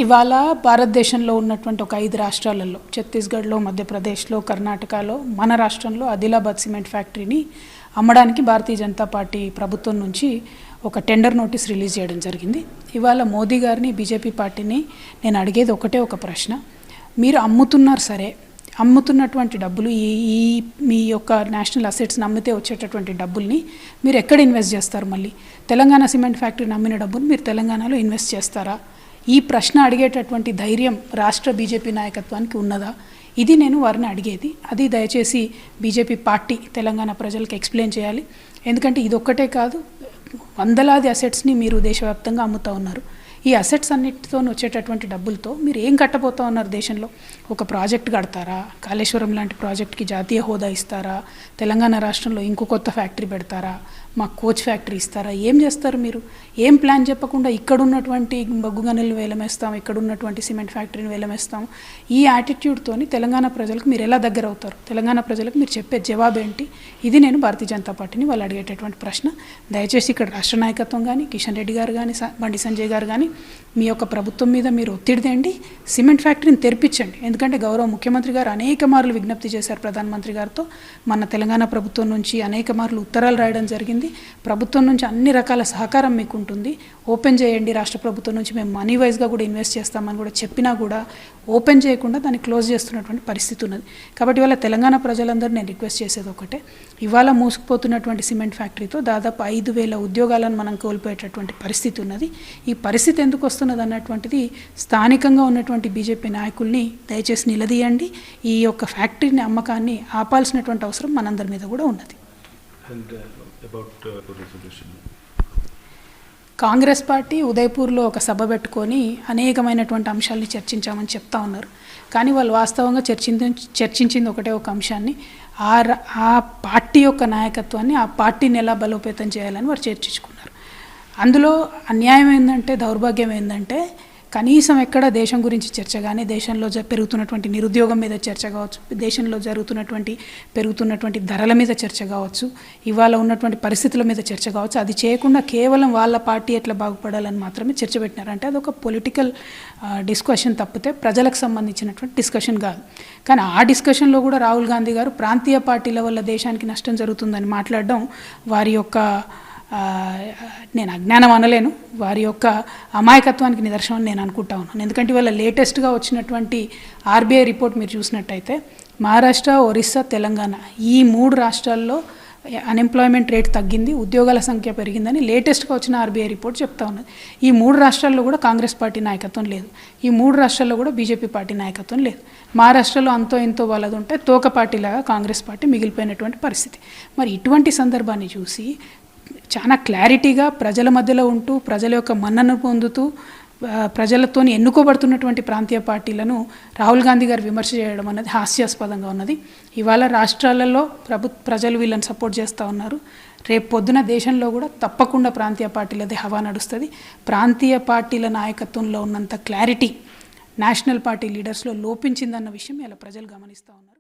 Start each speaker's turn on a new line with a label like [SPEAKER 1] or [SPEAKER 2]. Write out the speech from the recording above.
[SPEAKER 1] ఇవాళ భారతదేశంలో ఉన్నటువంటి ఒక 5 రాష్ట్రాలలో ఛత్తీస్గఢ్లో, మధ్యప్రదేశ్లో, కర్ణాటకలో, మన రాష్ట్రంలో ఆదిలాబాద్ సిమెంట్ ఫ్యాక్టరీని అమ్మడానికి భారతీయ జనతా పార్టీ ప్రభుత్వం నుంచి ఒక టెండర్ నోటీస్ రిలీజ్ చేయడం జరిగింది. ఇవాళ మోదీ గారిని, బీజేపీ పార్టీని నేను అడిగేది ఒకటే ఒక ప్రశ్న. మీరు అమ్ముతున్నారు సరే, అమ్ముతున్నటువంటి డబ్బులు ఈ మీ యొక్క నేషనల్ అసెట్స్ని అమ్మితే వచ్చేటటువంటి డబ్బుల్ని మీరు ఎక్కడ ఇన్వెస్ట్ చేస్తారు? మళ్ళీ తెలంగాణ సిమెంట్ ఫ్యాక్టరీని అమ్మిన డబ్బులు మీరు తెలంగాణలో ఇన్వెస్ట్ చేస్తారా? ఈ ప్రశ్న అడిగేటటువంటి ధైర్యం రాష్ట్ర బీజేపీ నాయకత్వానికి ఉన్నదా? ఇది నేను వారిని అడిగేది. అది దయచేసి బీజేపీ పార్టీ తెలంగాణ ప్రజలకు ఎక్స్ప్లెయిన్ చేయాలి. ఎందుకంటే ఇది ఒక్కటే కాదు, వందలాది అసెట్స్ని మీరు దేశవ్యాప్తంగా అమ్ముతూ ఉన్నారు. ఈ అసెట్స్ అన్నిటితో వచ్చేటటువంటి డబ్బులతో మీరు ఏం కట్టబోతూ ఉన్నారు? దేశంలో ఒక ప్రాజెక్ట్ కడతారా? కాళేశ్వరం లాంటి ప్రాజెక్ట్కి జాతీయ హోదా ఇస్తారా? తెలంగాణ రాష్ట్రంలో ఇంకో కొత్త ఫ్యాక్టరీ పెడతారా? మా కోచ్ ఫ్యాక్టరీ ఇస్తారా? ఏం చేస్తారు మీరు? ఏం ప్లాన్ చెప్పకుండా ఇక్కడ ఉన్నటువంటి బొగ్గు గనులను వేలమేస్తాం, ఇక్కడ ఉన్నటువంటి సిమెంట్ ఫ్యాక్టరీని వేలమేస్తాం, ఈ యాటిట్యూడ్తోని తెలంగాణ ప్రజలకు మీరు ఎలా దగ్గర అవుతారు? తెలంగాణ ప్రజలకు మీరు చెప్పే జవాబు ఏంటి? ఇది నేను భారతీయ జనతా పార్టీని వాళ్ళు అడిగేటటువంటి ప్రశ్న. దయచేసి ఇక్కడ రాష్ట్ర నాయకత్వం కానీ, కిషన్ రెడ్డి గారు కానీ, బండి సంజయ్ గారు కానీ మీ యొక్క ప్రభుత్వం మీద మీరు ఒత్తిడి తేండి, సిమెంట్ ఫ్యాక్టరీని తెరిపించండి. ఎందుకంటే గౌరవ ముఖ్యమంత్రి గారు అనేక మార్లు విజ్ఞప్తి చేశారు ప్రధానమంత్రి గారితో. మన తెలంగాణ ప్రభుత్వం నుంచి అనేక మార్లు ఉత్తరాలు రాయడం జరిగింది. ప్రభుత్వం నుంచి అన్ని రకాల సహకారం మీకు ఉంటుంది, ఓపెన్ చేయండి. రాష్ట్ర ప్రభుత్వం నుంచి మేము మనీ వైజ్గా కూడా ఇన్వెస్ట్ చేస్తామని కూడా చెప్పినా కూడా ఓపెన్ చేయకుండా దాన్ని క్లోజ్ చేస్తున్నటువంటి పరిస్థితి ఉన్నది. కాబట్టి ఇవాళ తెలంగాణ ప్రజలందరూ నేను రిక్వెస్ట్ చేసేది ఒకటే, ఇవాళ మూసుకుపోతున్నటువంటి సిమెంట్ ఫ్యాక్టరీతో దాదాపు 5,000 ఉద్యోగాలను మనం కోల్పోయేటటువంటి పరిస్థితి ఉన్నది. ఈ పరిస్థితి ఎందుకు వస్తున్నది అన్నటువంటిది స్థానికంగా ఉన్నటువంటి బీజేపీ నాయకుల్ని దయచేసి నిలదీయండి. ఈ యొక్క ఫ్యాక్టరీని అమ్మకాన్ని ఆపాల్సినటువంటి అవసరం మనందరి మీద కూడా ఉన్నది. కాంగ్రెస్ పార్టీ ఉదయపూర్లో ఒక సభ పెట్టుకొని అనేకమైనటువంటి అంశాలని చర్చించామని చెప్తా ఉన్నారు. కానీ వాళ్ళు వాస్తవంగా చర్చించింది ఒకటే ఒక అంశాన్ని, ఆ పార్టీ యొక్క నాయకత్వాన్ని, ఆ పార్టీని ఎలా బలోపేతం చేయాలని వారు చర్చించుకున్నారు. అందులో అన్యాయం ఏంటంటే, దౌర్భాగ్యం ఏంటంటే, కనీసం ఎక్కడ దేశం గురించి చర్చ కానీ, దేశంలో పెరుగుతున్నటువంటి నిరుద్యోగం మీద చర్చ కావచ్చు, దేశంలో పెరుగుతున్నటువంటి ధరల మీద చర్చ కావచ్చు, ఇవాళ ఉన్నటువంటి పరిస్థితుల మీద చర్చ కావచ్చు, అది చేయకుండా కేవలం వాళ్ళ పార్టీ ఎట్లా బాగుపడాలని మాత్రమే చర్చ పెట్టినారు. అంటే అదొక పొలిటికల్ డిస్కషన్ తప్పితే ప్రజలకు సంబంధించినటువంటి డిస్కషన్ కాదు. కానీ ఆ డిస్కషన్లో కూడా రాహుల్ గాంధీ గారు ప్రాంతీయ పార్టీల వల్ల దేశానికి నష్టం జరుగుతుందని మాట్లాడడం వారి యొక్క, నేను అజ్ఞానం అనలేను, వారి యొక్క అమాయకత్వానికి నిదర్శనం నేను అనుకుంటా ఉన్నాను. ఎందుకంటే ఇవాళ లేటెస్ట్గా వచ్చినటువంటి ఆర్బీఐ రిపోర్ట్ మీరు చూసినట్టయితే మహారాష్ట్ర, ఒరిస్సా, తెలంగాణ ఈ 3 రాష్ట్రాల్లో అన్ఎంప్లాయ్మెంట్ రేట్ తగ్గింది, ఉద్యోగాల సంఖ్య పెరిగిందని లేటెస్ట్గా వచ్చిన ఆర్బీఐ రిపోర్ట్ చెప్తా ఉన్నది. ఈ 3 రాష్ట్రాల్లో కూడా కాంగ్రెస్ పార్టీ నాయకత్వం లేదు, ఈ 3 రాష్ట్రాల్లో కూడా బీజేపీ పార్టీ నాయకత్వం లేదు. మహారాష్ట్రలో అంతో ఎంతో వాళ్ళది ఉంటే తోక పార్టీలాగా కాంగ్రెస్ పార్టీ మిగిలిపోయినటువంటి పరిస్థితి. మరి ఇటువంటి సందర్భాన్ని చూసి చాలా క్లారిటీగా ప్రజల మధ్యలో ఉంటూ, ప్రజల యొక్క మన్నను పొందుతూ, ప్రజలతో ఎన్నుకోబడుతున్నటువంటి ప్రాంతీయ పార్టీలను రాహుల్ గాంధీ గారు విమర్శ చేయడం అన్నది హాస్యాస్పదంగా ఉన్నది. ఇవాళ రాష్ట్రాలలో ప్రజలు వీళ్ళని సపోర్ట్ చేస్తూ ఉన్నారు. రేపు పొద్దున దేశంలో కూడా తప్పకుండా ప్రాంతీయ పార్టీలదే హవా నడుస్తుంది. ప్రాంతీయ పార్టీల నాయకత్వంలో ఉన్నంత క్లారిటీ నేషనల్ పార్టీ లీడర్స్లో లోపించిందన్న విషయం ఇలా ప్రజలు గమనిస్తూ ఉన్నారు.